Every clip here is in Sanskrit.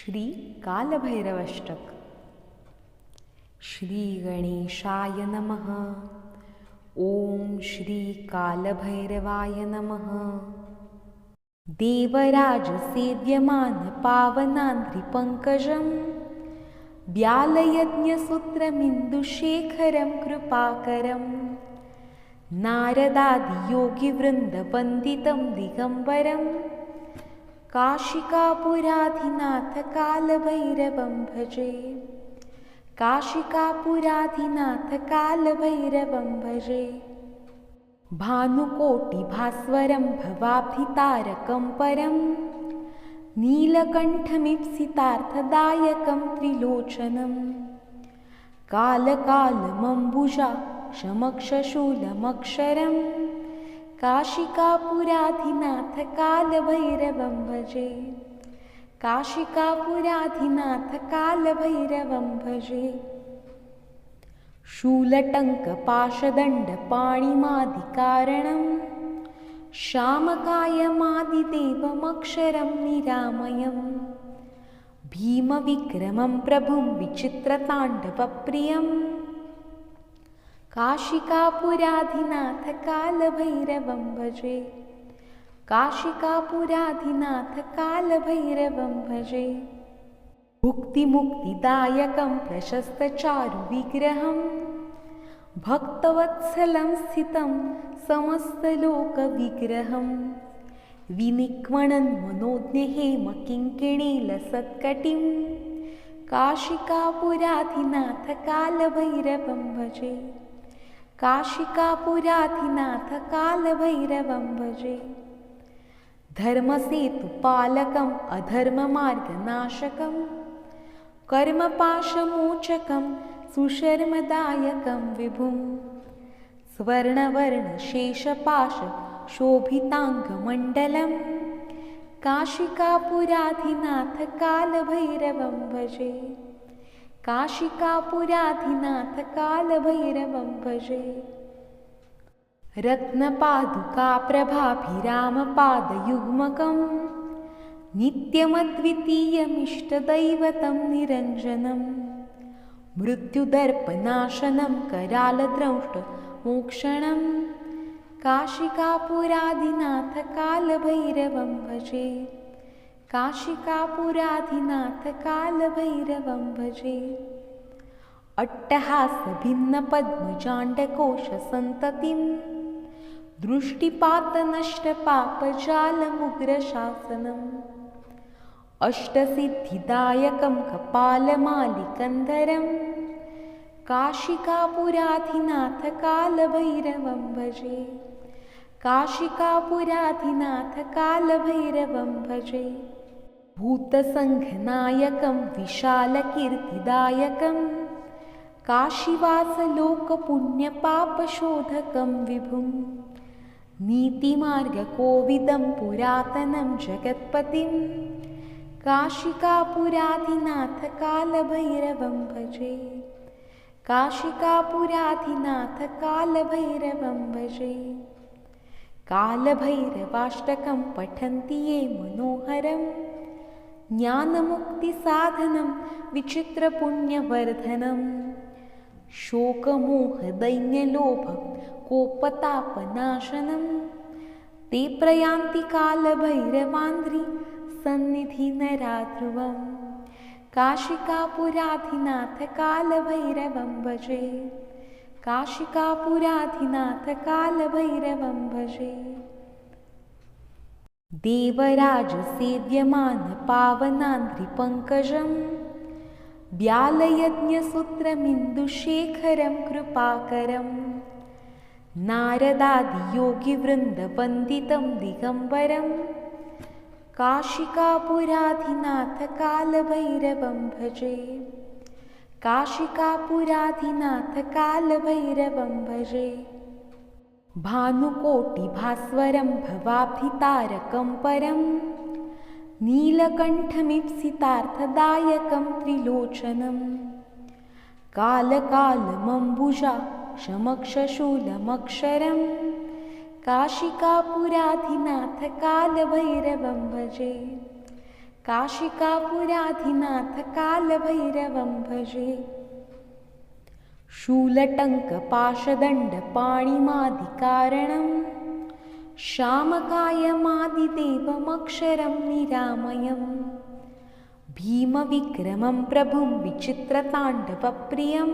श्री कालभैरवाष्टक। श्री गणेशाय नमः। ओम श्री कालभैरवाय नमः। देवराज सेव्यमान पावनान्द्रिपङ्कजं व्यालयज्ञसूत्रमिन्दुशेखरं कृपाकरं नारदादियोगिवृन्दवन्दितं दिगम्बरं काशिकापुराधिनाथ कालभैरवं भजे। काशिकापुराधिनाथ कालभैरवं भजे। भानुकोटिभास्वरं भवाब्धितारकं परं नीलकण्ठमीप्सितार्थदायकं त्रिलोचनं कालकालमम्बुजा शमक्षशूलमक्षरं काशिकापुराधिनाथ कालभैरवं भजे। काशिकापुराधिनाथ कालभैरवं भजे। शूलटङ्कपाशदण्डपाणिमादिकारणं श्यामकायमादिदेवमक्षरं निरामयं भीमविक्रमं प्रभुं विचित्रताण्डवप्रियं काशिकापुराधिनाथ कालभैरवं भजे। काशिकापुराधिनाथ कालभैरवं भजे। भुक्तिमुक्तिदायकं प्रशस्तचारुविग्रहं भक्तवत्सलं स्थितं समस्तलोकविग्रहं विनिक्वणन् मनोज्ञहेमकिङ्किणीलसत्कटिं काशिकापुराधिनाथ कालभैरवं भजे। काशिकापुराधिनाथ कालभैरवं भजे। धर्मसेतुपालकम् अधर्ममार्गनाशकं कर्मपाशमोचकं सुशर्मदायकं विभुं स्वर्णवर्णशेषपाशशोभिताङ्गमण्डलं काशिकापुराधिनाथ कालभैरवं भजे। काशिकापुराधिनाथ कालभैरवं भजे। रत्नपादुकाप्रभाभिरामपादयुग्मकं नित्यमद्वितीयमिष्टदैवतं निरञ्जनं मृत्युदर्पनाशनं करालद्रंष्टमोक्षणं काशिकापुराधिनाथ कालभैरवं भजे। काशिकापुराधिनाथ कालभैरवं भजे। अट्टहासभिन्नपद्मजाण्डकोशसन्ततिं दृष्टिपातनष्टपापजालमुग्रशासनम् अष्टसिद्धिदायकं कपालमालिकन्धरं काशिकापुराधिनाथ कालभैरवं भजे। काशिकापुराधिनाथ कालभैरवं भजे। भूतसङ्घनायकं विशालकीर्तिदायकं काशीवासलोकपुण्यपापशोधकं विभुं नीतिमार्गकोविदं पुरातनं जगत्पतिं काशिकापुराधिनाथ कालभैरवं भजे। काशिकापुराधिनाथ कालभैरवं भजे। कालभैरवाष्टकं पठन्ति ये मनोहरं ज्ञानमुक्तिसाधनं विचित्रपुण्यवर्धनं शोकमोहदैन्यलोभकोपतापनाशनं ते प्रयान्ति कालभैरवान्द्रि सन्निधिनराध्रुवं काशिकापुराधिनाथ कालभैरवं भजे। काशिकापुराधिनाथ कालभैरवं भजे। देवराजसेव्यमान पावनान्द्रिपङ्कजं व्यालयज्ञसूत्रमिन्दुशेखरं कृपाकरं नारदादियोगिवृन्दवन्दितं दिगम्बरं काशिकापुराधिनाथ कालभैरवं भजे। काशिकापुराधिनाथ कालभैरवं भजे। भानुकोटिभास्वरं भवाब्धितारकं परं नीलकण्ठमीप्सितार्थदायकं त्रिलोचनं कालकालमम्बुजा शमक्षशूलमक्षरं काशिकापुराधिनाथ कालभैरवं भजे। काशिकापुराधिनाथ कालभैरवं भजे। शूलटङ्कपाशदण्डपाणिमादिकारणं श्यामकायमादिदेवमक्षरं निरामयं भीमविक्रमं प्रभुं विचित्रताण्डवप्रियं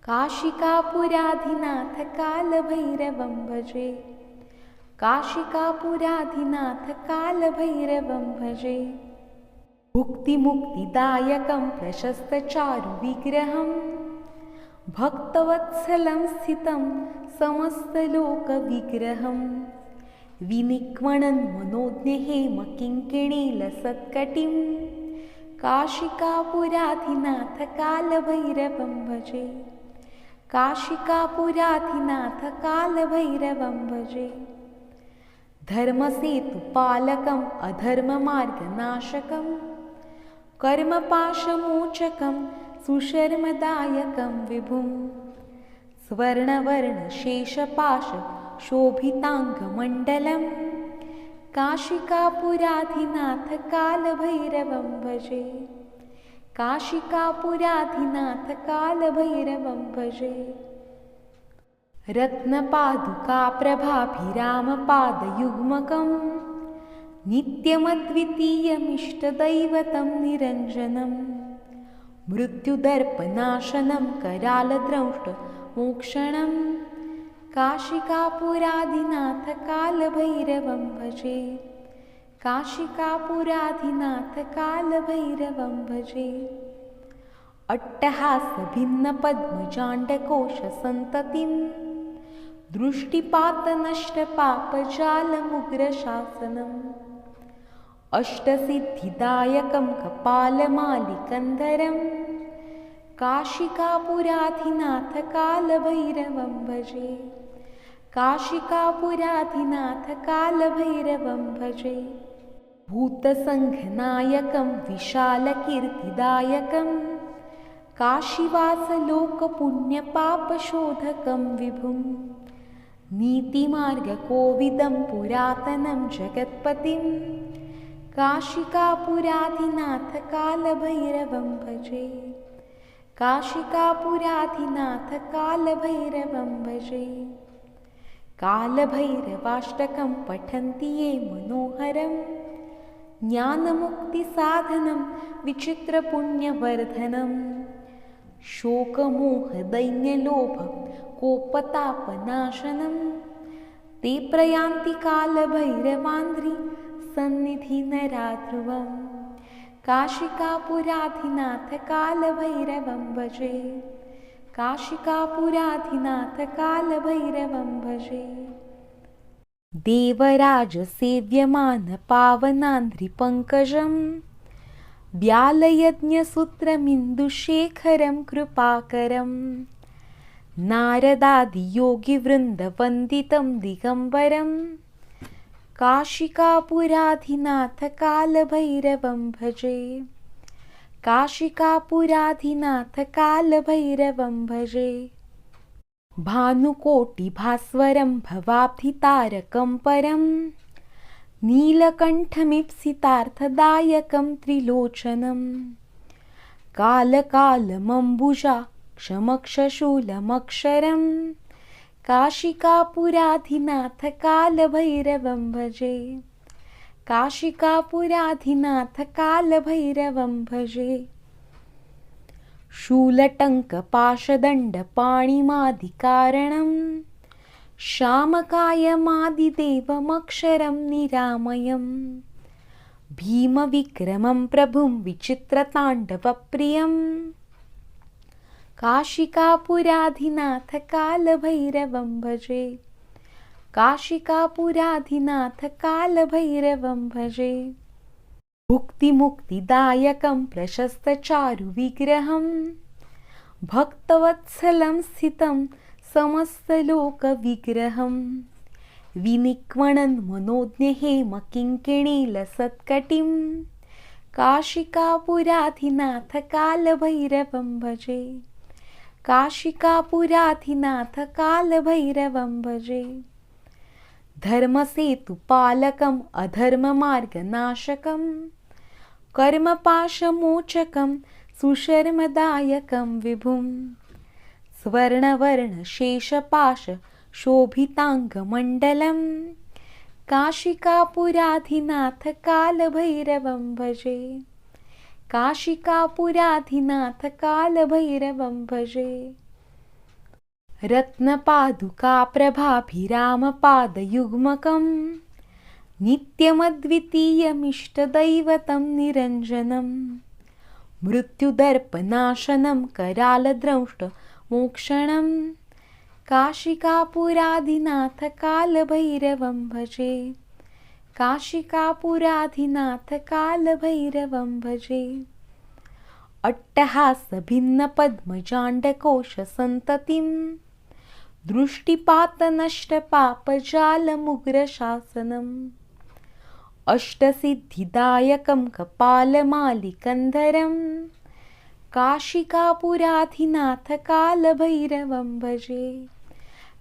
काशिकापुराधिनाथ कालभैरवं भजे। काशिकापुराधिनाथ कालभैरवं भजे। भुक्तिमुक्तिदायकं प्रशस्तचारुविग्रहं भक्तवत्सलं स्थितं समस्तलोकविग्रहं विनिक्वणन् मनोज्ञहेमकिङ्किणीलसत्कटिं काशिकापुराधिनाथ कालभैरवं भजे। काशिकापुराधिनाथ कालभैरवं भजे। धर्मसेतुपालकम् अधर्ममार्गनाशकं कर्मपाशमोचकं सुशर्मदायकं विभुं स्वर्णवर्णशेषपाशशोभिताङ्गमण्डलं काशिकापुराधिनाथ कालभैरवं भजे। काशिकापुराधिनाथ कालभैरवं भजे। रत्नपादुकाप्रभाभिरामपादयुग्मकं नित्यमद्वितीयमिष्टदैवतं निरञ्जनं मृत्युदर्पनाशनं करालद्रंष्टमोक्षणं काशिकापुराधिनाथ कालभैरवं भजे। काशिकापुराधिनाथ कालभैरवं भजे। अट्टहासभिन्नपद्मजाण्डकोशसन्ततिं दृष्टिपातनष्टपापजालमुग्रशासनम् अष्टसिद्धिदायकं कपालमालिकन्धरं काशिकापुराधिनाथ कालभैरवं भजे। काशिकापुराधिनाथ कालभैरवं भजे। भूतसङ्घनायकं विशालकीर्तिदायकं काशीवासलोकपुण्यपापशोधकं विभुं नीतिमार्गकोविदं पुरातनं जगत्पतिं काशिकापुराधिनाथ कालभैरवं भजे। काशिकापुराधिनाथ कालभैरवं भजे। कालभैरवाष्टकं पठन्ति ये मनोहरं ज्ञानमुक्तिसाधनं विचित्रपुण्यवर्धनं शोकमोहदैन्यलोभकोपतापनाशनं ते प्रयान्ति कालभैरवान्द्रि सन्निधिनराध्रुवं काशिकापुराधिनाथ कालभैरवं भजे। काशिकापुराधिनाथ कालभैरवं भजे। देवराजसेव्यमानपावनान्द्रिपङ्कजं व्यालयज्ञसूत्रमिन्दुशेखरं कृपाकरं नारदादियोगिवृन्दवन्दितं दिगम्बरं काशिकापुराधिनाथ कालभैरवं भजे। काशिकापुराधिनाथ कालभैरवं भजे। भानुकोटिभास्वरं भवाब्धितारकं परं नीलकण्ठमीप्सितार्थदायकं त्रिलोचनं कालकालमम्बुजाक्षमक्षशूलमक्षरं काशिकापुराधिनाथ कालभैरवं भजे। काशिकापुराधिनाथ कालभैरवं भजे। शूलटङ्कपाशदण्डपाणिमादिकारणं श्यामकायमादिदेवमक्षरं निरामयं भीमविक्रमं प्रभुं विचित्रताण्डवप्रियं काशिकापुराधिनाथ कालभैरवं भजे। काशिकापुराधिनाथ कालभैरवं भजे। भुक्तिमुक्तिदायकं प्रशस्तचारुविग्रहं भक्तवत्सलं स्थितं समस्तलोकविग्रहं विनिक्वणन् मनोज्ञहेमकिङ्किणीलसत्कटिं काशिकापुराधिनाथ कालभैरवं भजे। काशिकापुराधिनाथ कालभैरवं भजे। धर्मसेतुपालकम् अधर्ममार्गनाशकम् कर्मपाशमोचकं सुशर्मदायकं विभुं स्वर्णवर्णशेषपाशशोभिताङ्गमण्डलं काशिकापुराधिनाथ कालभैरवं भजे। काशिकापुराधिनाथ कालभैरवं भजे। रत्नपादुकाप्रभाभिरामपादयुग्मकं नित्यमद्वितीयमिष्टदैवतं निरञ्जनं मृत्युदर्पनाशनं करालद्रंष्टमोक्षणं काशिकापुराधिनाथ कालभैरवं भजे। काशिकापुराधिनाथ कालभैरवं भजे। अट्टहासभिन्नपद्मजाण्डकोशसन्ततिं दृष्टिपातनष्टपापजालमुग्रशासनम् अष्टसिद्धिदायकं कपालमालिकन्धरं काशिकापुराधिनाथ कालभैरवं भजे।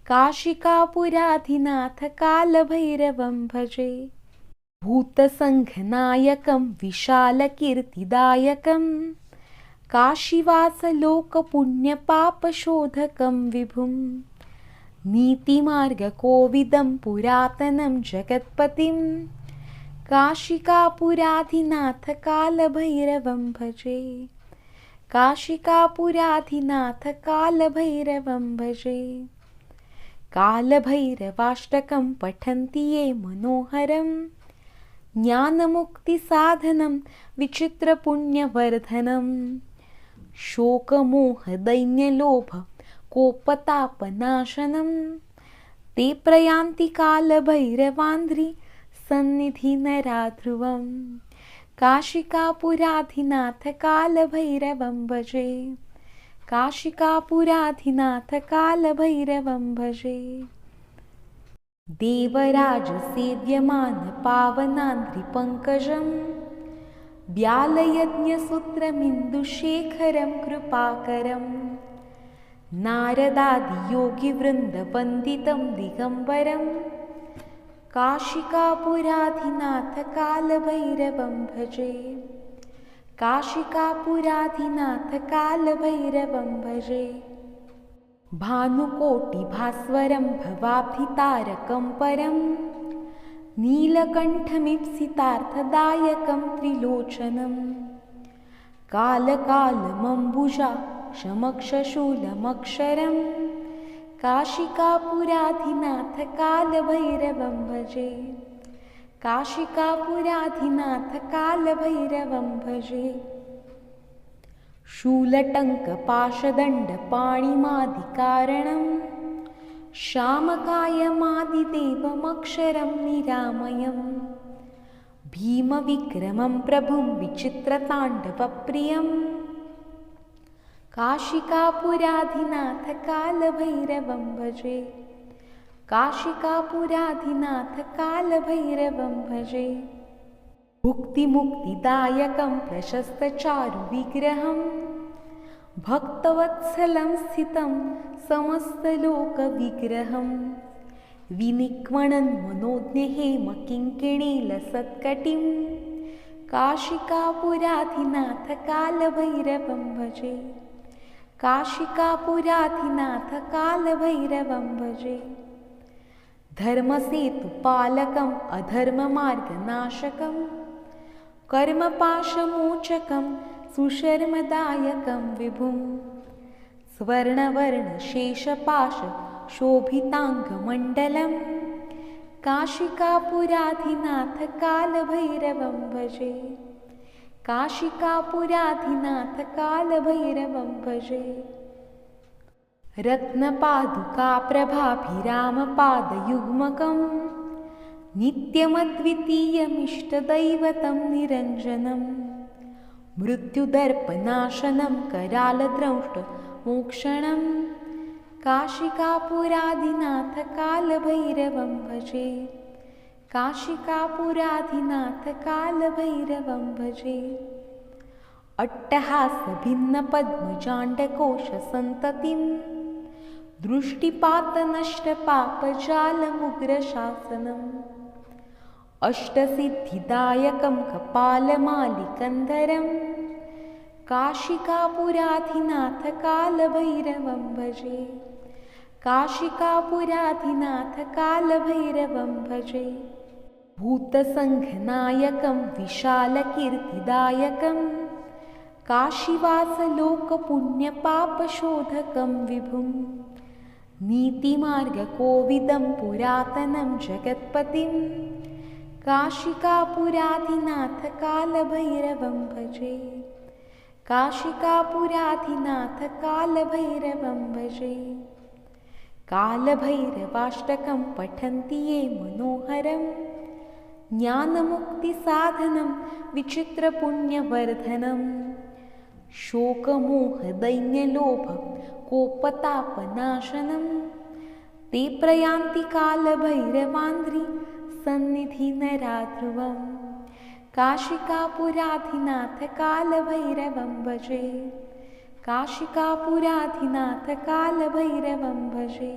काशिकापुराधिनाथ कालभैरवं भजे। भूतसङ्घनायकं विशालकीर्तिदायकं काशीवासलोकपुण्यपापशोधकं विभुं नीतिमार्गकोविदं पुरातनं जगत्पतिं काशिकापुराधिनाथ कालभैरवं भजे। काशिकापुराधिनाथ कालभैरवं भजे। कालभैरवाष्टकं पठन्ति ये मनोहरं ज्ञानमुक्तिसाधनं विचित्रपुण्यवर्धनं शोकमोहदैन्यलोभकोपतापनाशनं ते प्रयान्ति कालभैरवान्ध्री सन्निधिनराध्रुवं काशिकापुराधिनाथ कालभैरवं भजे। काशिकापुराधिनाथ कालभैरवं भजे। देवराजसेव्यमानपावनान्द्रिपङ्कजं व्यालयज्ञसूत्रमिन्दुशेखरं कृपाकरं नारदादियोगिवृन्दवन्दितं दिगम्बरं काशिकापुराधिनाथ कालभैरवं भजे। काशिकापुराधिनाथ कालभैरवं भजे। भानुकोटिभास्वरं भवाब्धितारकं परं नीलकण्ठमीप्सितार्थदायकं त्रिलोचनं कालकालमम्बुजाक्षमक्षशूलमक्षरं काशिकापुराधिनाथ कालभैरवं भजे। काशिकापुराधिनाथ कालभैरवं भजे। शूलटङ्कपाशदण्डपाणिमादिकारणं श्यामकायमादिदेवमक्षरं निरामयं भीमविक्रमं प्रभुं विचित्रताण्डवप्रियं काशिकापुराधिनाथ कालभैरवं भजे। काशिकापुराधिनाथ कालभैरवं भजे। भुक्तिमुक्तिदायकं प्रशस्तचारुविग्रहं भक्तवत्सलं स्थितं समस्तलोकविग्रहं विनिक्वणन् मनोज्ञहेमकिङ्किणीलसत्कटिं काशिकापुराधिनाथ कालभैरवं भजे। काशिकापुराधिनाथ कालभैरवं भजे। धर्मसेतुपालकम् अधर्ममार्गनाशकं कर्मपाशमोचकं सुशर्मदायकं विभुं स्वर्णवर्णशेषपाशशोभिताङ्गमण्डलं काशिकापुराधिनाथ कालभैरवं भजे। काशिकापुराधिनाथ कालभैरवं भजे। रत्नपादुकाप्रभाभिरामपादयुग्मकं नित्यमद्वितीयमिष्टदैवतं निरञ्जनं मृत्युदर्पनाशनं करालद्रंष्टमोक्षणं काशिकापुराधिनाथ कालभैरवं भजे। काशिकापुराधिनाथ कालभैरवं भजे। अट्टहासभिन्नपद्मजाण्डकोशसन्ततिं दृष्टिपातनष्टपापजालमुग्रशासनम् अष्टसिद्धिदायकं कपालमालिकन्धरम् काशिकापुराधिनाथ कालभैरवं भजे। काशिकापुराधिनाथ कालभैरवं भजे। भूतसङ्घनायकं विशालकीर्तिदायकं काशीवासलोकपुण्यपापशोधकं विभुं नीतिमार्गकोविदं पुरातनं जगत्पतिं काशिकापुराधिनाथ कालभैरवं भजे। काशिकापुराधिनाथ कालभैरवं भजे। कालभैरवाष्टकं पठन्ति ये मनोहरं ज्ञानमुक्तिसाधनं विचित्रपुण्यवर्धनं शोकमोहदैन्यलोभ कोपतापनाशनं ते प्रयान्ति कालभैरवान्द्रि सन्निधिनराध्रुवम् काशिकापुराधिनाथ कालभैरवं भजे। काशिकापुराधिनाथ कालभैरवं भजे।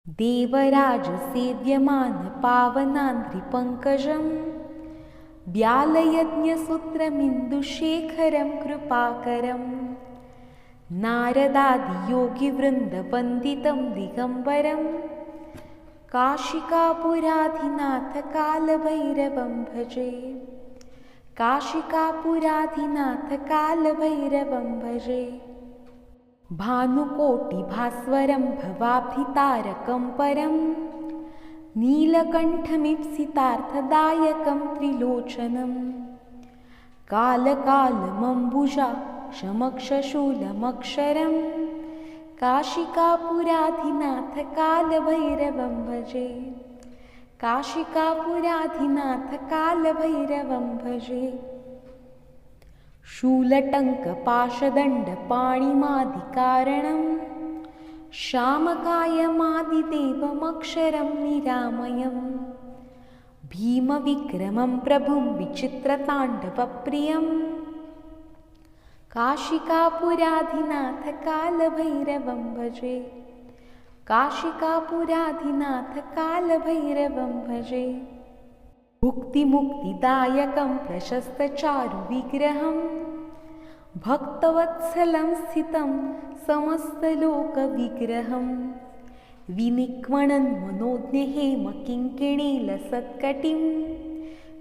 देवराजसेव्यमानपावनान्द्रिपङ्कजं व्यालयज्ञसूत्रमिन्दुशेखरं कृपाकरं नारदादियोगिवृन्दवन्दितं दिगम्बरं काशिकापुराधिनाथ कालभैरवं भजे। काशिकापुराधिनाथ कालभैरवं भजे। भानुकोटिभास्वरं भवाब्धितारकं परं नीलकण्ठमीप्सितार्थदायकं त्रिलोचनं कालकालमम्बुजा समक्षशूलमक्षरं काशिकापुराधिनाथ कालभैरवं भजे। काशिकापुराधिनाथ कालभैरवं भजे। शूलटङ्कपाशदण्डपाणिमादिकारणं श्यामकायमादिदेवमक्षरं निरामयं भीमविक्रमं प्रभुं विचित्रताण्डवप्रियं काशिकापुराधिनाथ कालभैरवं भजे। काशिकापुराधिनाथ कालभैरवं भजे। भुक्तिमुक्तिदायकं प्रशस्तचारुविग्रहं भक्तवत्सलं स्थितं समस्तलोकविग्रहं विनिक्वणन् मनोज्ञहेमकिङ्किणीलसत्कटिं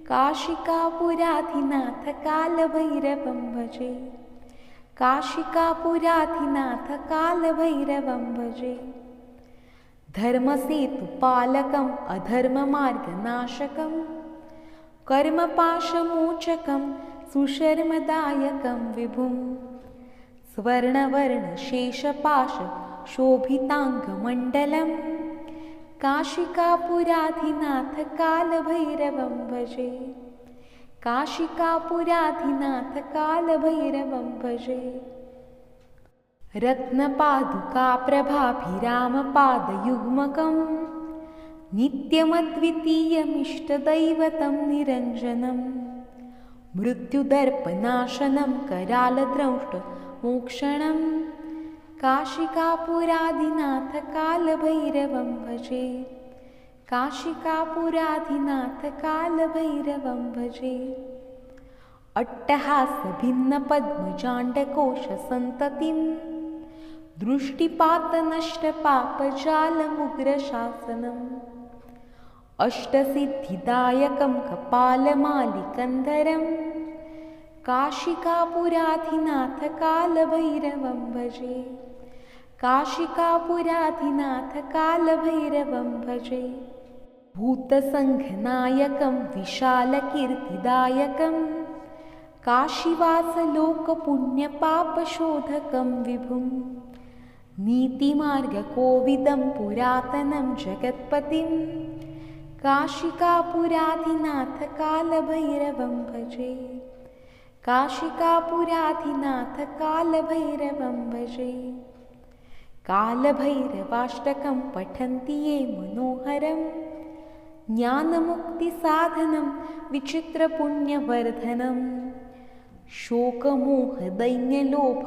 काशिकापुराधिनाथ कालभैरवं भजे। काशिकापुराधिनाथ कालभैरवं भजे। धर्मसेतुपालकम् अधर्ममार्गनाशकं कर्मपाशमोचकं सुशर्मदायकं विभुं स्वर्णवर्णशेषपाशशोभिताङ्गमण्डलं काशिकापुराधिनाथ कालभैरवं भजे। काशिकापुराधिनाथ कालभैरवं भजे। रत्नपादुकाप्रभाभिरामपादयुग्मकं नित्यमद्वितीयमिष्टदैवतं निरञ्जनं मृत्युदर्पनाशनं करालद्रंष्टमोक्षणं काशिकापुराधिनाथ कालभैरवं भजे। काशिकापुराधिनाथ कालभैरवं भजे। अट्टहासभिन्नपद्मजाण्डकोशसन्ततिं दृष्टिपातनष्टपापजालमुग्रशासनम् अष्टसिद्धिदायकं कपालमालिकन्धरं काशिकापुराधिनाथ कालभैरवं भजे। काशिकापुराधिनाथ कालभैरवं भजे। भूतसङ्घनायकं विशालकीर्तिदायकं काशीवासलोकपुण्यपापशोधकं विभुं नीतिमार्गकोविदं पुरातनं जगत्पतिं काशिकापुराधिनाथ कालभैरवं भजे। काशिकापुराधिनाथ कालभैरवं भजे। कालभैरवाष्टकं पठन्ति ये मनोहरं ज्ञानमुक्तिसाधनं विचित्रपुण्यवर्धनं शोकमोहदैन्यलोभ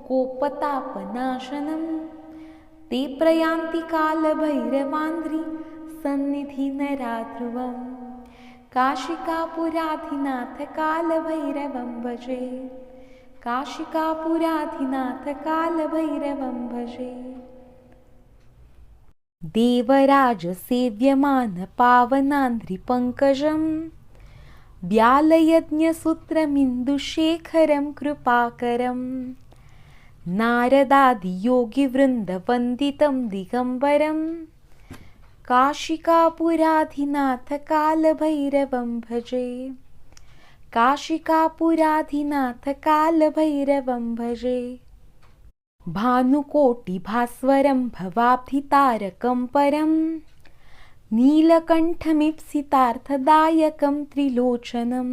कोपतापनाशनं ते प्रयान्ति कालभैरवान्ध्री सन्निधि नराध्रुवं काशिकापुराधिनाथ कालभैरवं भजे काशिकापुराधिनाथ कालभैरवं भजे। देवराजसेव्यमान पावनान्ध्रिपङ्कजं व्यालयज्ञसूत्रमिन्दुशेखरं कृपाकरं नारदादियोगिवृन्दवन्दितं दिगम्बरं काशिकापुराधिनाथ कालभैरवं भजे काशिकापुराधिनाथ कालभैरवं भजे। भानुकोटिभास्वरं भवाब्धितारकं परं नीलकण्ठमीप्सितार्थदायकं त्रिलोचनं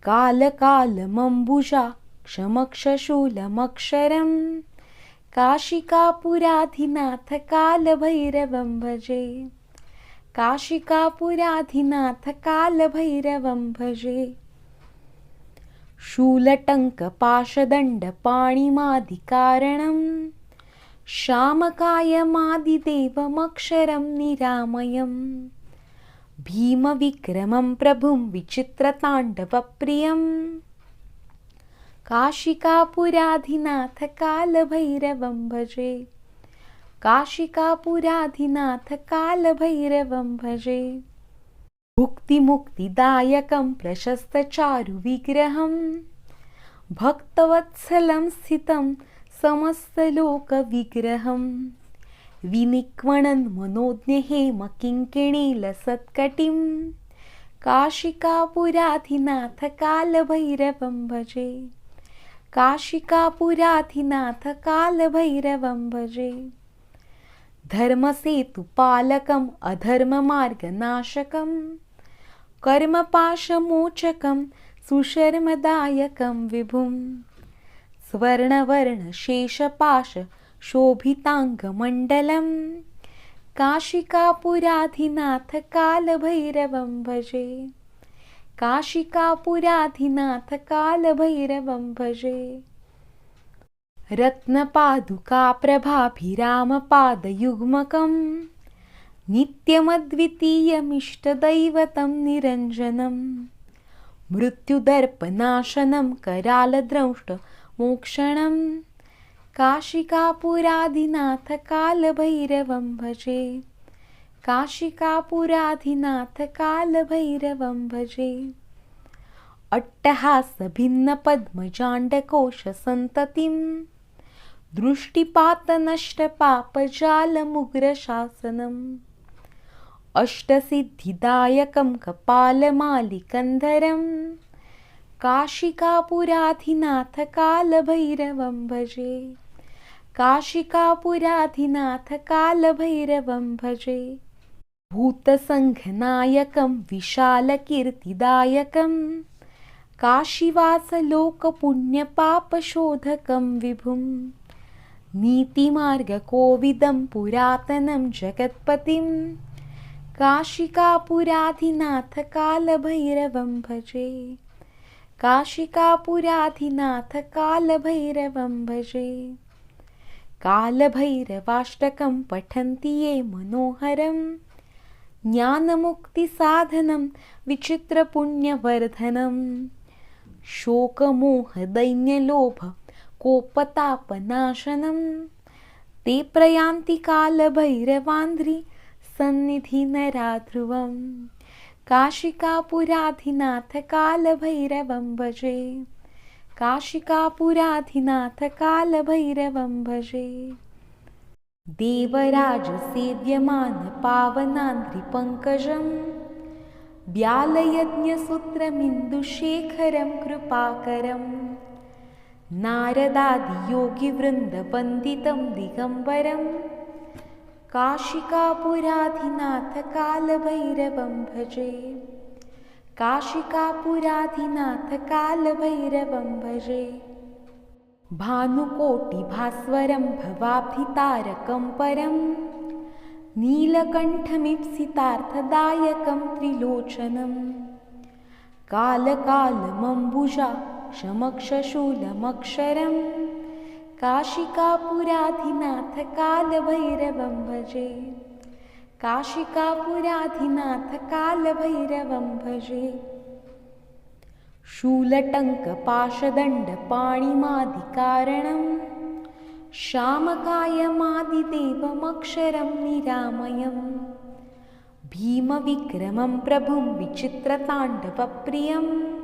कालकालमम्बुजाक्षमक्षशूलमक्षरं काशिकापुराधिनाथ कालभैरवं भजे काशिकापुराधिनाथ कालभैरवं भजे। शूलटङ्कपाशदण्डपाणिमादिकारणं श्यामकायमादिदेवमक्षरं निरामयं भीमविक्रमं प्रभुं विचित्रताण्डवप्रियं काशिकापुराधिनाथ कालभैरवं भजे काशिकापुराधिनाथ कालभैरवं भजे। भुक्तिमुक्तिदायकं प्रशस्तचारुविग्रहं भक्तवत्सलं स्थितं समस्तलोकविग्रहं विनिक्वणन् मनोज्ञहेमकिङ्किणीलसत्कटिं काशिकापुराधिनाथ कालभैरवं भजे काशिकापुराधिनाथ कालभैरवं भजे। धर्मसेतुपालकम् अधर्ममार्गनाशकं कर्मपाशमोचकं सुशर्मदायकं विभुं स्वर्णवर्णशेषपाशशोभिताङ्गमण्डलं काशिकापुराधिनाथ कालभैरवं भजे काशिकापुराधिनाथ कालभैरवं भजे। रत्नपादुकाप्रभाभिरामपादयुग्मकं नित्यमद्वितीयमिष्टदैवतं निरञ्जनं मृत्युदर्पनाशनं करालद्रंष्टमोक्षणं काशिकापुराधिनाथ कालभैरवं भजे काशिकापुराधिनाथ कालभैरवं भजे। अट्टहासभिन्नपद्मजाण्डकोशसन्ततिं दृष्टिपातनष्टपापजालमुग्रशासनम् अष्टसिद्धिदायकं कपालमालिकन्धरं काशिकापुराधिनाथ कालभैरवं भजे काशिकापुराधिनाथ कालभैरवं भजे। भूतसङ्घनायकं विशालकीर्तिदायकं काशीवासलोकपुण्यपापशोधकं विभुं नीतिमार्गकोविदं पुरातनं जगत्पतिं काशिकापुराधिनाथ कालभैरवं भजे काशिकापुराधिनाथ कालभैरवं भजे। कालभैरवाष्टकं पठन्ति ये मनोहरं ज्ञानमुक्तिसाधनं विचित्रपुण्यवर्धनं शोकमोहदैन्यलोभ कोपतापनाशनं ते प्रयान्ति कालभैरवान्ध्री सन्निधि नराध्रुवं काशिकापुराधिनाथ कालभैरवं भजे काशिकापुराधिनाथ कालभैरवं भजे। देवराजसेव्यमान पावनान्ध्रिपङ्कजं व्यालयज्ञसूत्रमिन्दुशेखरं कृपाकरं नारदादियोगिवृन्दवन्दितं दिगम्बरं काशिकापुराधिनाथ कालभैरवं भजे काशिकापुराधिनाथ कालभैरवं भजे। भानुकोटिभास्वरं भवाब्धितारकं परं नीलकण्ठमीप्सितार्थदायकं त्रिलोचनं कालकालमम्बुजाक्षमक्षशूलमक्षरं काशिकापुराधिनाथ कालभैरवं भजे। काशिकापुराधिनाथ कालभैरवं भजे। शूलटङ्कपाशदण्डपाणिमादिकारणं श्यामकायमादिदेवमक्षरं निरामयम् भीमविक्रमं प्रभुं विचित्रताण्डवप्रियं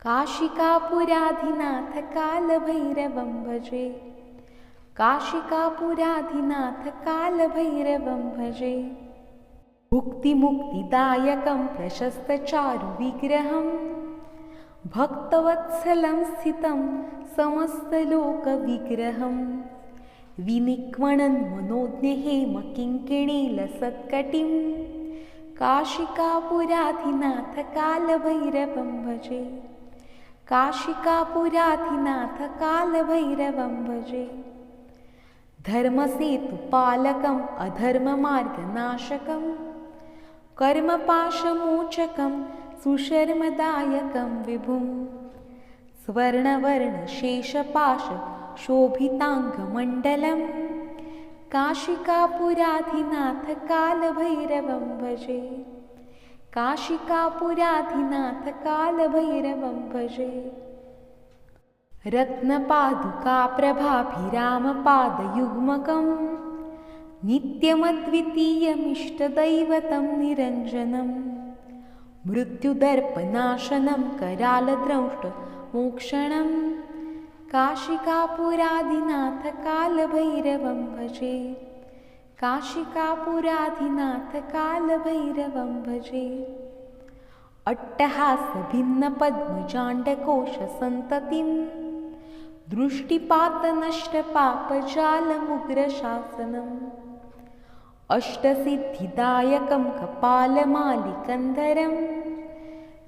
काशिकापुराधिनाथ कालभैरवं भजे। काशिकापुराधिनाथ कालभैरवं भजे। भुक्तिमुक्तिदायकं प्रशस्तचारुविग्रहं भक्तवत्सलं स्थितं समस्तलोकविग्रहं विनिक्वणन् मनोज्ञहेमकिङ्किणीलसत्कटिं काशिकापुराधिनाथ कालभैरवं भजे। काशिकापुराधिनाथ कालभैरवं भजे। धर्मसेतुपालकम् अधर्ममार्गनाशकं कर्मपाशमोचकं सुशर्मदायकं विभुं स्वर्णवर्णशेषपाशशोभिताङ्गमण्डलं काशिकापुराधिनाथ कालभैरवं भजे। काशिकापुराधिनाथ कालभैरवं भजे। रत्नपादुकाप्रभाभिरामपादयुग्मकं नित्यमद्वितीयमिष्टदैवतं निरञ्जनं मृत्युदर्पनाशनं करालद्रंष्टमोक्षणं काशिकापुराधिनाथ कालभैरवं भजे। काशिकापुराधिनाथ कालभैरवं भजे। अट्टहासभिन्नपद्मजाण्डकोशसन्ततिं दृष्टिपातनष्टपापजालमुग्रशासनम् अष्टसिद्धिदायकं कपालमालिकन्धरं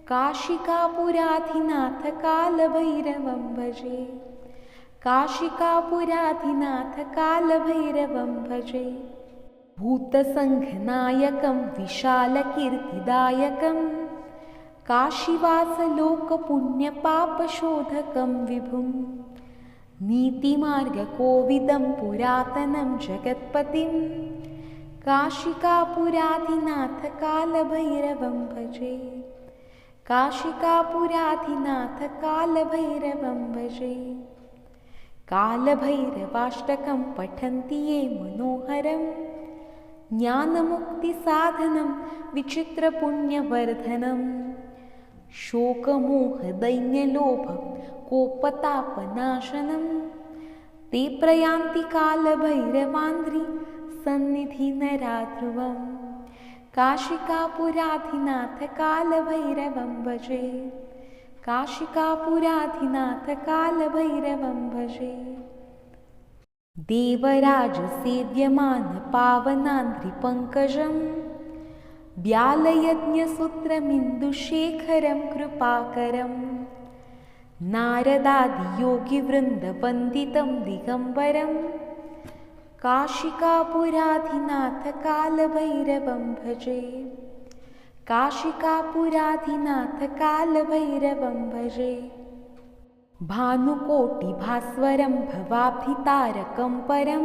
काशिकापुराधिनाथ कालभैरवं भजे। काशिकापुराधिनाथ कालभैरवं भजे। भूतसङ्घनायकं विशालकीर्तिदायकं काशीवासलोकपुण्यपापशोधकं विभुं नीतिमार्गकोविदं पुरातनं जगत्पतिं काशिकापुराधिनाथ कालभैरवं भजे। काशिकापुराधिनाथ कालभैरवं भजे। कालभैरवाष्टकं पठन्ति ये मनोहरं ज्ञानमुक्तिसाधनं विचित्रपुण्यवर्धनं शोकमोहदैन्यलोभकोपतापनाशनं ते प्रयान्ति कालभैरवान्ध्री सन्निधिनराध्रुवं काशिकापुराधिनाथ कालभैरवं भजे। काशिकापुराधिनाथ कालभैरवं भजे। देवराजसेव्यमानपावनान्ध्रिपङ्कजं व्यालयज्ञसूत्रमिन्दुशेखरं कृपाकरं नारदादियोगिवृन्दवन्दितं दिगम्बरं काशिकापुराधिनाथ कालभैरवं भजे। काशिकापुराधिनाथ कालभैरवं भजे। भानुकोटिभास्वरं भवाब्धितारकं परं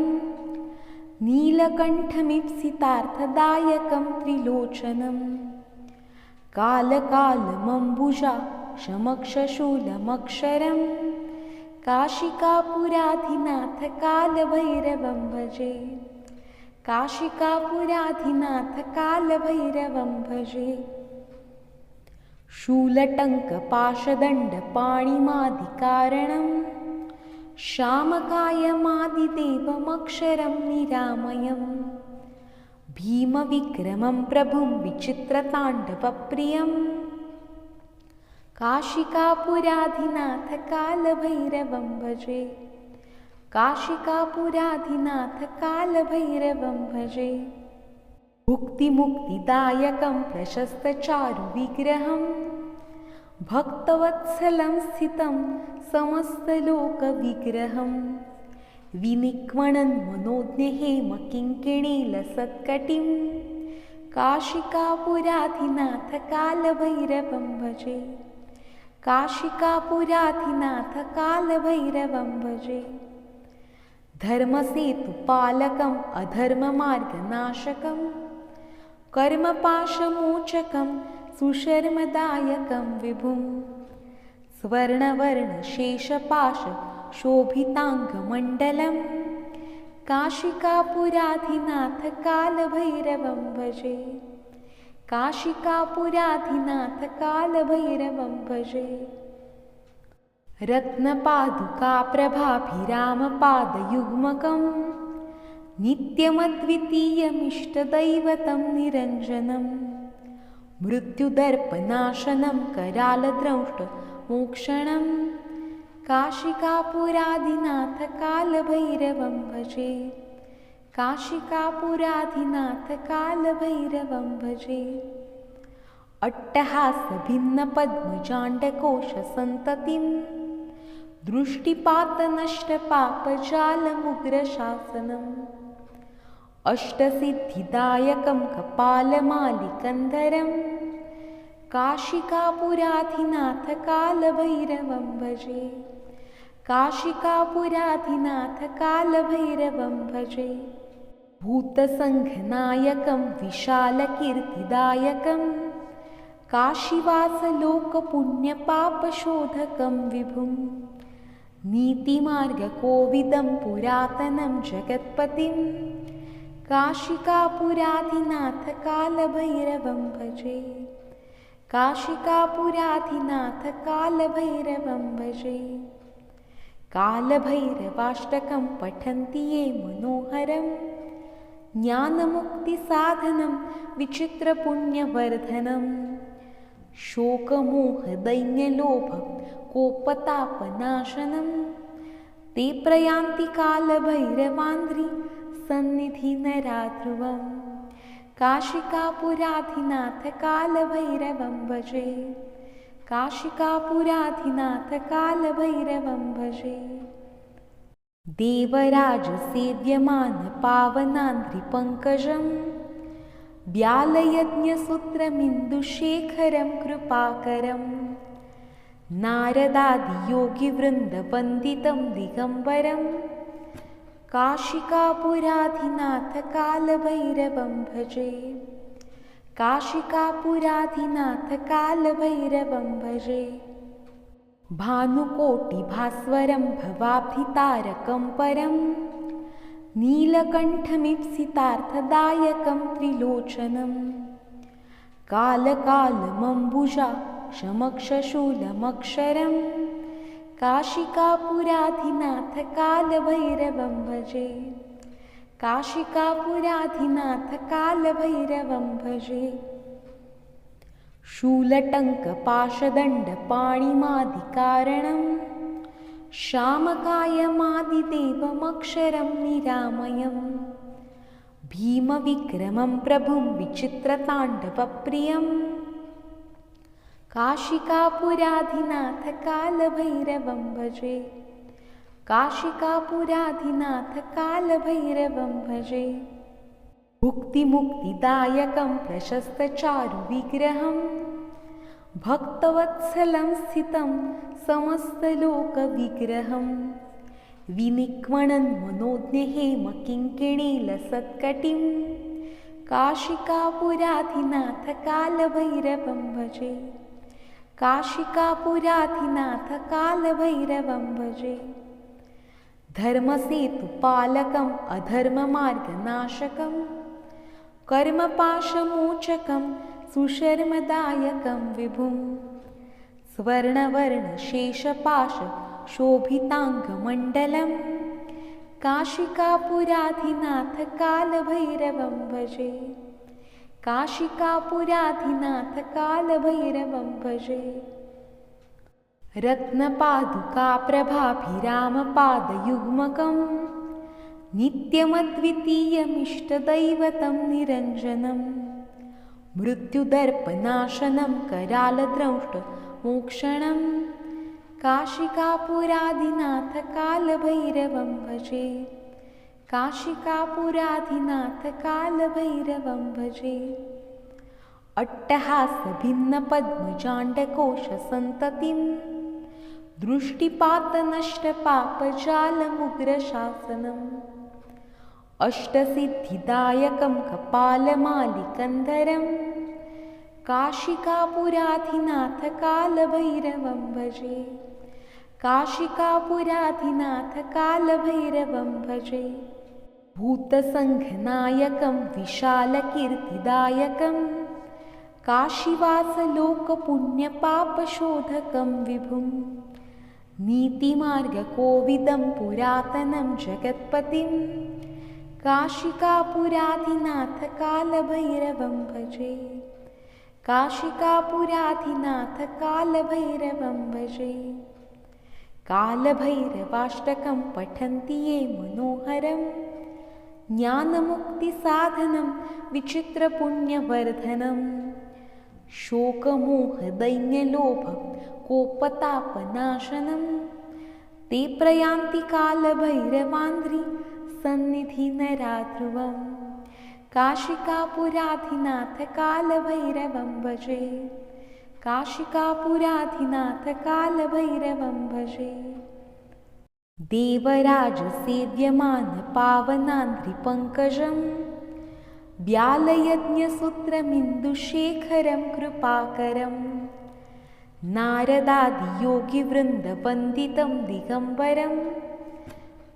नीलकण्ठमीप्सितार्थदायकं त्रिलोचनं कालकालमम्बुजा समक्षशूलमक्षरं काशिकापुराधिनाथ कालभैरवं भजे। काशिकापुराधिनाथ कालभैरवं भजे। शूलटङ्कपाशदण्डपाणिमादिकारणं श्यामकायमादिदेवमक्षरं निरामयम् भीमविक्रमं प्रभुं विचित्रताण्डवप्रियं काशिकापुराधिनाथ कालभैरवं भजे। काशिकापुराधिनाथ कालभैरवं भजे। भुक्तिमुक्तिदायकं प्रशस्तचारुविग्रहं भक्तवत्सलं स्थितं समस्तलोकविग्रहं विनिक्वणन् मनोज्ञहेमकिङ्किणीलसत्कटिं काशिकापुराधिनाथ कालभैरवं भजे। काशिकापुराधिनाथ कालभैरवं भजे। धर्मसेतुपालकम् अधर्ममार्गनाशकं कर्मपाशमोचकं सुशर्मदायकं विभुं स्वर्णवर्णशेषपाशशोभिताङ्गमण्डलं काशिकापुराधिनाथ कालभैरवं भजे। काशिकापुराधिनाथ कालभैरवं भजे। रत्नपादुकाप्रभाभिरामपादयुग्मकं नित्यमद्वितीयमिष्टदैवतं निरञ्जनं मृत्युदर्पनाशनं करालद्रंष्टमोक्षणं काशिकापुराधिनाथ कालभैरवं भजे। काशिकापुराधिनाथ कालभैरवं भजे। अट्टहासभिन्नपद्मजाण्डकोशसन्ततिं दृष्टिपातनष्टपापजालमुग्रशासनम् अष्टसिद्धिदायकं कपालमालिकन्धरं काशिकापुराधिनाथ कालभैरवं भजे। काशिकापुराधिनाथ कालभैरवं भजे। भूतसङ्घनायकं विशालकीर्तिदायकं काशीवासलोकपुण्यपापशोधकं विभुं नीतिमार्गकोविदं पुरातनं जगत्पतिं काशिकापुराधिनाथ कालभैरवं भजे। काशिकापुराधिनाथ कालभैरवं भजे। कालभैरवाष्टकं पठन्ति ये मनोहरं ज्ञानमुक्तिसाधनं विचित्रपुण्यवर्धनं शोकमोहदैन्यलोभकोपतापनाशनं ते प्रयान्ति कालभैरवान्ध्री सन्निधिनराध्रुवं काशिकापुराधिनाथ कालभैरवं भजे। काशिकापुराधिनाथ कालभैरवं भजे। देवराजसेव्यमानपावनान्ध्रिपङ्कजं व्यालयज्ञसूत्रमिन्दुशेखरं कृपाकरं नारदादियोगिवृन्दवन्दितं दिगम्बरं काशिकापुराधिनाथ कालभैरवं भजे। काशिकापुराधिनाथ कालभैरवं भजे। भानुकोटिभास्वरं भवाब्धितारकं परं नीलकण्ठमीप्सितार्थदायकं त्रिलोचनं कालकालमम्बुजाक्षमक्षशूलमक्षरं काशिकापुराधिनाथ कालभैरवं भजे। काशिकापुराधिनाथ कालभैरवं भजे। शूलटङ्कपाशदण्डपाणिमादिकारणं श्यामकायमादिदेवमक्षरं निरामयं भीमविक्रमं प्रभुं विचित्रताण्डवप्रियं काशिकापुराधिनाथ कालभैरवं भजे। काशिकापुराधिनाथ कालभैरवं भजे। भुक्तिमुक्तिदायकं प्रशस्तचारुविग्रहं भक्तवत्सलं स्थितं समस्तलोकविग्रहं विनिक्वणन् मनोज्ञहेमकिङ्किणीलसत्कटिं काशिकापुराधिनाथ कालभैरवं भजे। काशिकापुराधिनाथ कालभैरवं भजे। धर्मसेतुपालकम् अधर्ममार्गनाशकं कर्मपाशमोचकं सुशर्मदायकं विभुं स्वर्णवर्णशेषपाशशोभिताङ्गमण्डलं काशिकापुराधिनाथ कालभैरवं भजे। काशिकापुराधिनाथ कालभैरवं भजे। रत्नपादुकाप्रभाभिरामपादयुग्मकं नित्यमद्वितीयमिष्टदैवतं निरञ्जनं मृत्युदर्पनाशनं करालद्रंष्टमोक्षणं काशिकापुराधिनाथ कालभैरवं भजे। काशिकापुराधिनाथ कालभैरवं भजे। अट्टहासभिन्नपद्मजाण्डकोशसन्ततिं दृष्टिपातनष्टपापजालमुग्रशासनम् अष्टसिद्धिदायकं कपालमालिकन्धरं काशिकापुराधिनाथ कालभैरवं भजे। काशिकापुराधिनाथ कालभैरवं भजे। भूतसङ्घनायकं विशालकीर्तिदायकं काशीवासलोकपुण्यपापशोधकं विभुं नीतिमार्गकोविदं पुरातनं जगत्पतिं काशिकापुराधिनाथ कालभैरवं भजे। काशिकापुराधिनाथ कालभैरवं भजे। कालभैरवाष्टकं पठन्ति ये मनोहरं ज्ञानमुक्तिसाधनं विचित्रपुण्यवर्धनं शोकमोहदैन्यलोभकोपतापनाशनं ते प्रयान्ति कालभैरवान्द्रि सन्निधिनराध्रुवं काशिकापुराधिनाथ कालभैरवं भजे। काशिकापुराधिनाथ कालभैरवं भजे। देवराजसेव्यमानपावनान्द्रिपङ्कजं व्यालयज्ञसूत्रमिन्दुशेखरं कृपाकरं नारदादियोगिवृन्दवन्दितं दिगम्बरं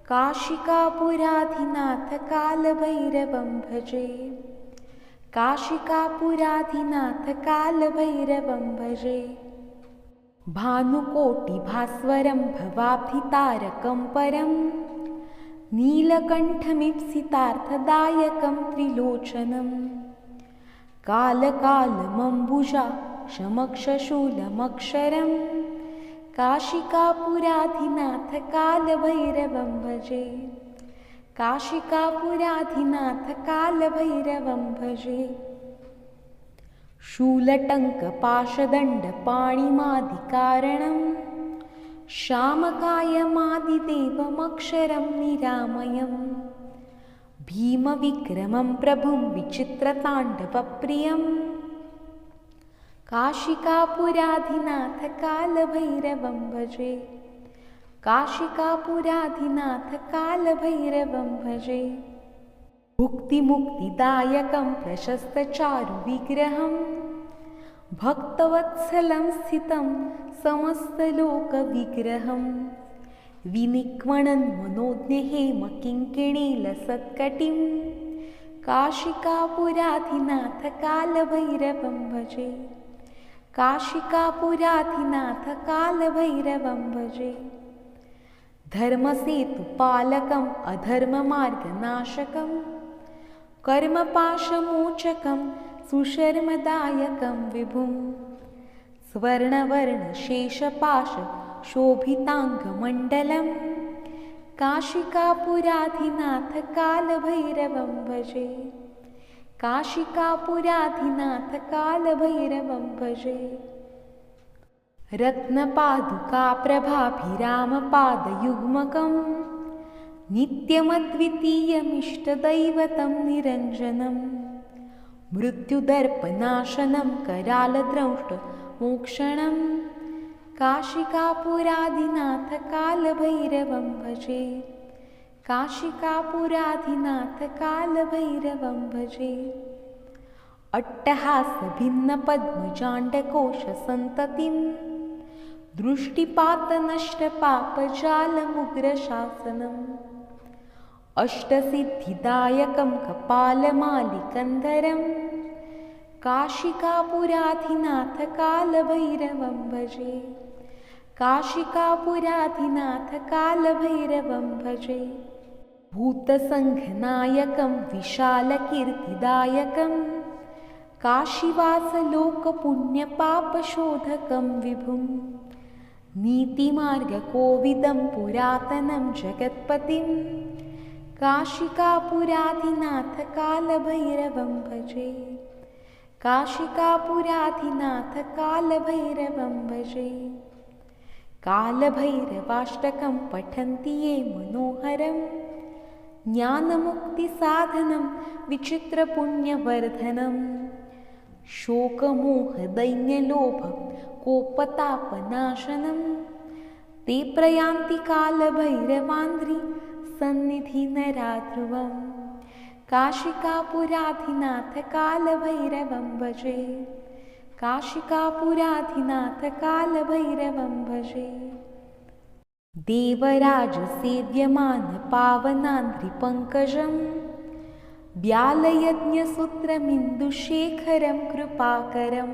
काशिकापुराधिनाथ कालभैरवं भजे। काशिकापुराधिनाथ कालभैरवं भजे। भानुकोटिभास्वरं भवाब्धितारकं परं नीलकण्ठमीप्सितार्थदायकं त्रिलोचनं कालकालमम्बुजा समक्षशूलमक्षरं काशिकापुराधिनाथ कालभैरवं भजे। काशिकापुराधिनाथ कालभैरवं भजे। शूलटङ्कपाशदण्डपाणिमादिकारणं श्यामकायमादिदेवमक्षरं निरामयं भीमविक्रमं प्रभुं विचित्रताण्डवप्रियं काशिकापुराधिनाथ कालभैरवं भजे। काशिकापुराधिनाथ कालभैरवं भजे। भुक्तिमुक्तिदायकं प्रशस्तचारुविग्रहं भक्तवत्सलं स्थितं समस्तलोकविग्रहं विनिक्वणन् मनोज्ञहेमकिङ्किणीलसत्कटिं काशिकापुराधिनाथ कालभैरवं भजे। काशिकापुराधिनाथ कालभैरवं भजे। धर्मसेतुपालकम् अधर्ममार्गनाशकं कर्मपाशमोचकं सुशर्मदायकं विभुं स्वर्णवर्णशेषपाशशोभिताङ्गमण्डलं काशिकापुराधिनाथ कालभैरवं भजे। काशिकापुराधिनाथ कालभैरवं भजे। रत्नपादुकाप्रभाभिरामपादयुग्मकं नित्यमद्वितीयमिष्टदैवतं निरञ्जनं मृत्युदर्पनाशनं करालद्रंष्टमोक्षणं काशिकापुराधिनाथ कालभैरवं भजे। काशिकापुराधिनाथ कालभैरवं भजे। अट्टहासभिन्नपद्मजाण्डकोशसन्ततिं दृष्टिपातनष्टपापजालमुग्रशासनम् अष्टसिद्धिदायकं कपालमालिकन्धरं काशिकापुराधिनाथ कालभैरवं भजे। काशिकापुराधिनाथ कालभैरवं भजे। भूतसङ्घनायकं विशालकीर्तिदायकं काशीवासलोकपुण्यपापशोधकं विभुं नीतिमार्गकोविदं पुरातनं जगत्पतिं काशिकापुराधिनाथ कालभैरवं भजे। काशिकापुराधिनाथ कालभैरवं भजे। कालभैरवाष्टकं पठन्ति ये मनोहरं ज्ञानमुक्तिसाधनं विचित्रपुण्यवर्धनं शोकमोहदैन्यलोभ कोपतापनाशनं ते प्रयान्ति कालभैरवान्ध्री सन्निधि नराध्रुवम् काशिकापुराधिनाथ कालभैरवं भजे काशिकापुराधिनाथ कालभैरवं भजे देवराजसेव्यमान पावनान्ध्रिपङ्कजं व्यालयज्ञसूत्रमिन्दुशेखरं कृपाकरं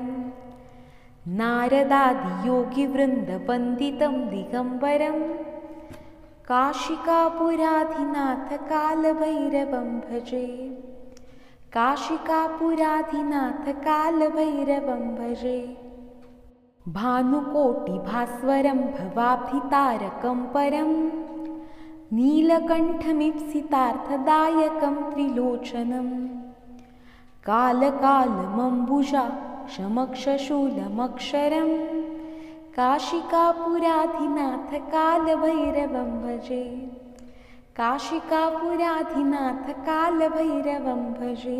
नारदादियोगिवृन्दवन्दितं दिगम्बरं काशिकापुराधिनाथ कालभैरवं भजे काशिकापुराधिनाथ कालभैरवं भजे भानुकोटिभास्वरं भवाब्धितारकं परं नीलकण्ठमीप्सितार्थदायकं त्रिलोचनं कालकालमम्बुजा शमक्षशूलमक्षरं काशिकापुराधिनाथ कालभैरवं भजे काशिकापुराधिनाथ कालभैरवं भजे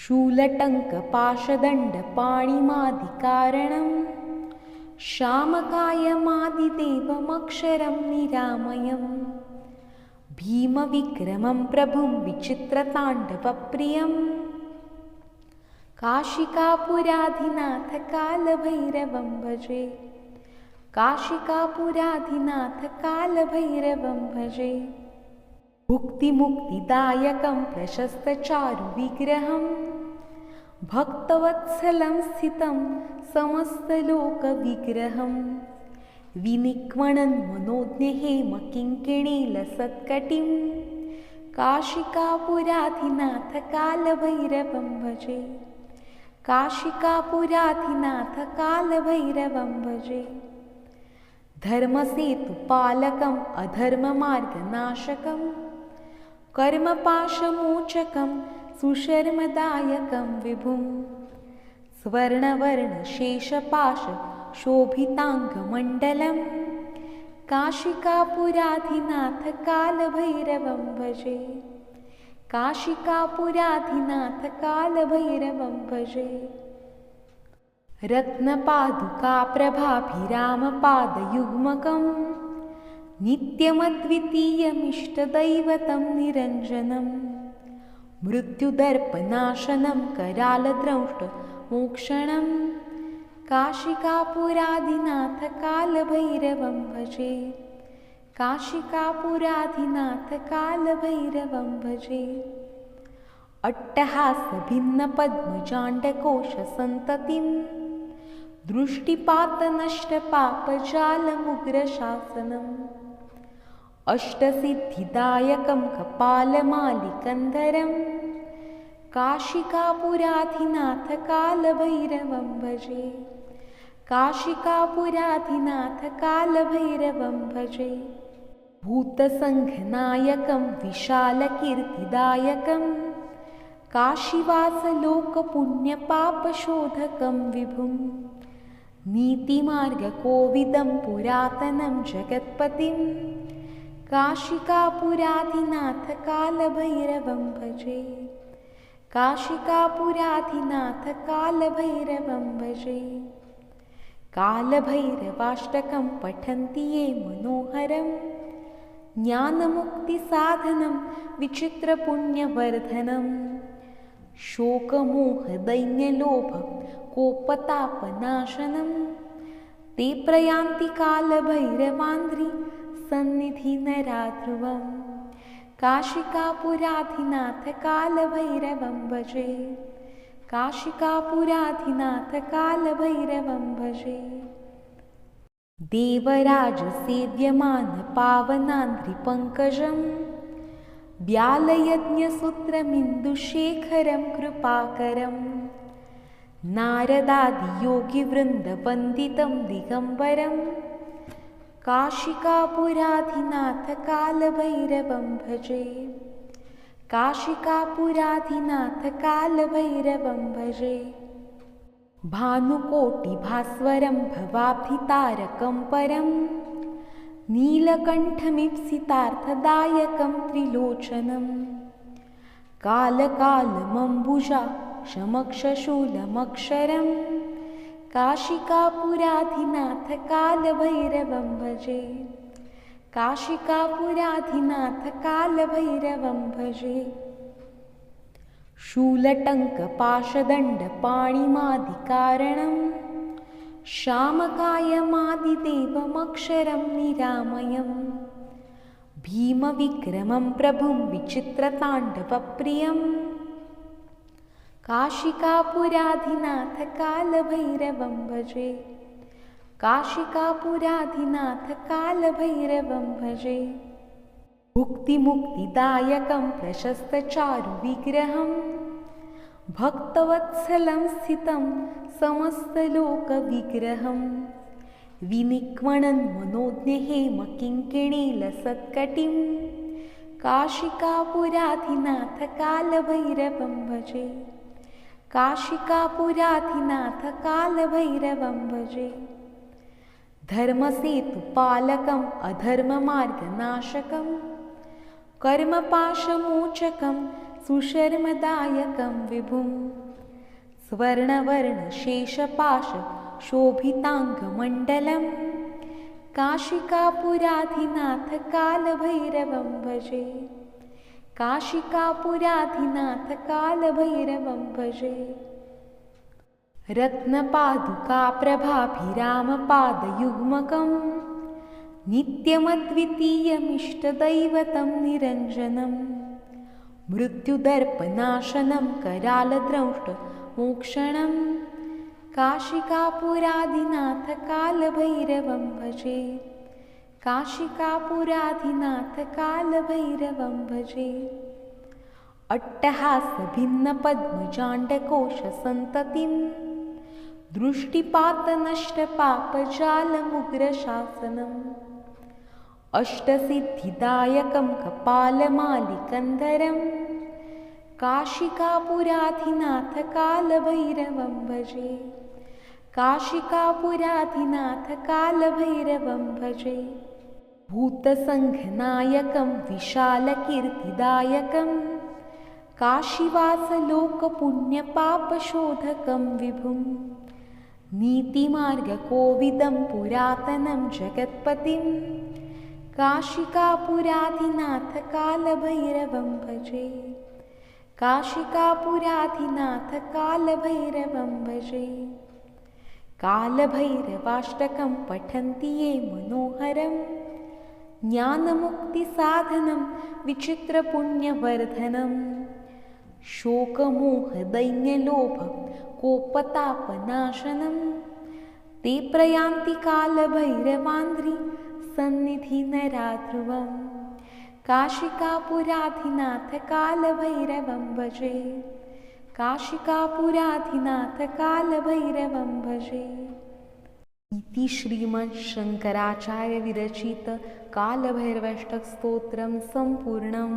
शूलटङ्कपाशदण्डपाणिमादिकारणं श्यामकायमादिदेवमक्षरं निरामयं भीमविक्रमं प्रभुं विचित्रताण्डवप्रियं काशिकापुराधिनाथ कालभैरवं भजे काशिकापुराधिनाथ कालभैरवं भजे भुक्तिमुक्तिदायकं प्रशस्तचारुविग्रहं भक्तवत्सलं स्थितं समस्तलोकविग्रहं विनिक्मणन् मनोज्ञहेमकिङ्किणीलसत्कटिं काशिकापुराधिनाथ कालभैरवं भजे काशिकापुराधिनाथ कालभैरवं भजे धर्मसेतुपालकम् अधर्ममार्गनाशकं कर्मपाशमोचकं सुशर्मदायकं विभुं स्वर्णवर्णशेषपाशशोभिताङ्गमण्डलं काशिकापुराधिनाथ कालभैरवं भजे काशिकापुराधिनाथ कालभैरवं भजे रत्नपादुकाप्रभाभिरामपादयुग्मकं नित्यमद्वितीयमिष्टदैवतं निरञ्जनं मृत्युदर्पनाशनं करालद्रंष्टमोक्षणं काशिकापुराधिनाथ कालभैरवं भजे काशिकापुराधिनाथ कालभैरवं भजे अट्टहासभिन्नपद्मजाण्डकोशसन्ततिं दृष्टिपातनष्टपापजालमुग्रशासनम् अष्टसिद्धिदायकं कपालमालिकन्धरं काशिकापुराधिनाथ कालभैरवं भजे काशिकापुराधिनाथ कालभैरवं भजे भूतसङ्घनायकं विशालकीर्तिदायकं काशीवासलोकपुण्यपापशोधकं विभुं नीतिमार्गकोविदं पुरातनं जगत्पतिं काशिकापुराधिनाथ कालभैरवं भजे काशिकापुराधिनाथ कालभैरवं भजे कालभैरवाष्टकं पठन्ति ये मनोहरं ज्ञानमुक्तिसाधनं विचित्रपुण्यवर्धनं शोकमोहदैन्यलोभ कोपतापनाशनं ते प्रयान्ति कालभैरवान्ध्री सन्निधि नराध्रुवं काशिकापुराधिनाथ कालभैरवं भजे काशिकापुराधिनाथ कालभैरवं भजे देवराजसेव्यमान पावनान्ध्रिपङ्कजं व्यालयज्ञसूत्रमिन्दुशेखरं कृपाकरं नारदादियोगिवृन्दवन्दितं दिगम्बरं काशिकापुराधिनाथ कालभैरवं भजे काशिकापुराधिनाथ कालभैरवं भजे भानुकोटिभास्वरं भवाब्धितारकं परं नीलकण्ठमीप्सितार्थदायकं त्रिलोचनं कालकालमम्बुजा शमक्षशूलमक्षरं काशिकापुराधिनाथ कालभैरवं भजे काशिकापुराधिनाथ कालभैरवं भजे शूलटङ्कपाशदण्डपाणिमादिकारणं श्यामकायमादिदेवमक्षरं निरामयं भीमविक्रमं प्रभुं विचित्रताण्डवप्रियं काशिकापुराधिनाथ कालभैरवं भजे काशिकापुराधिनाथ कालभैरवं भजे भुक्तिमुक्तिदायकं प्रशस्तचारुविग्रहं भक्तवत्सलं स्थितं समस्तलोकविग्रहं विनिक्वणन् मनोज्ञहेमकिङ्किणीलसत्कटिं काशिकापुराधिनाथ कालभैरवं भजे काशिकापुराधिनाथ कालभैरवं भजे धर्मसेतुपालकम् अधर्ममार्गनाशकं कर्मपाशमोचकं सुशर्मदायकं विभुं स्वर्णवर्णशेषपाशशोभिताङ्गमण्डलं काशिकापुराधिनाथ कालभैरवं भजे काशिकापुराधिनाथ कालभैरवं भजे रत्नपादुकाप्रभाभिरामपादयुग्मकं नित्यमद्वितीयमिष्टदैवतं निरञ्जनं मृत्युदर्पनाशनं करालद्रंष्टमोक्षणं काशिकापुराधिनाथ कालभैरवं भजे काशिकापुराधिनाथ कालभैरवं भजे अट्टहासभिन्नपद्मजाण्डकोशसन्ततिं दृष्टिपातनष्टपापजालमुग्रशासनम् अष्टसिद्धिदायकं कपालमालिकन्धरं काशिकापुराधिनाथ कालभैरवं भजे काशिकापुराधिनाथ कालभैरवं भजे भूतसङ्घनायकं विशालकीर्तिदायकं काशीवासलोकपुण्यपापशोधकं विभुं नीतिमार्गकोविदं पुरातनं जगत्पतिं काशिकापुराधिनाथ कालभैरवं भजे काशिकापुराधिनाथ कालभैरवं भजे कालभैरवाष्टकं पठन्ति ये मनोहरं ज्ञानमुक्तिसाधनं विचित्रपुण्यवर्धनं शोकमोहदैन्यलोभकोपतापनाशनं ते प्रयान्ति कालभैरवान्द्रि सन्निधिनराध्रुवं काशिकापुराधिनाथ कालभैरवं भजे काशिकापुराधिनाथ कालभैरवं भजे इति श्रीमच्छङ्कराचार्यविरचित कालभैरवाष्टकस्तोत्रं सम्पूर्णम्।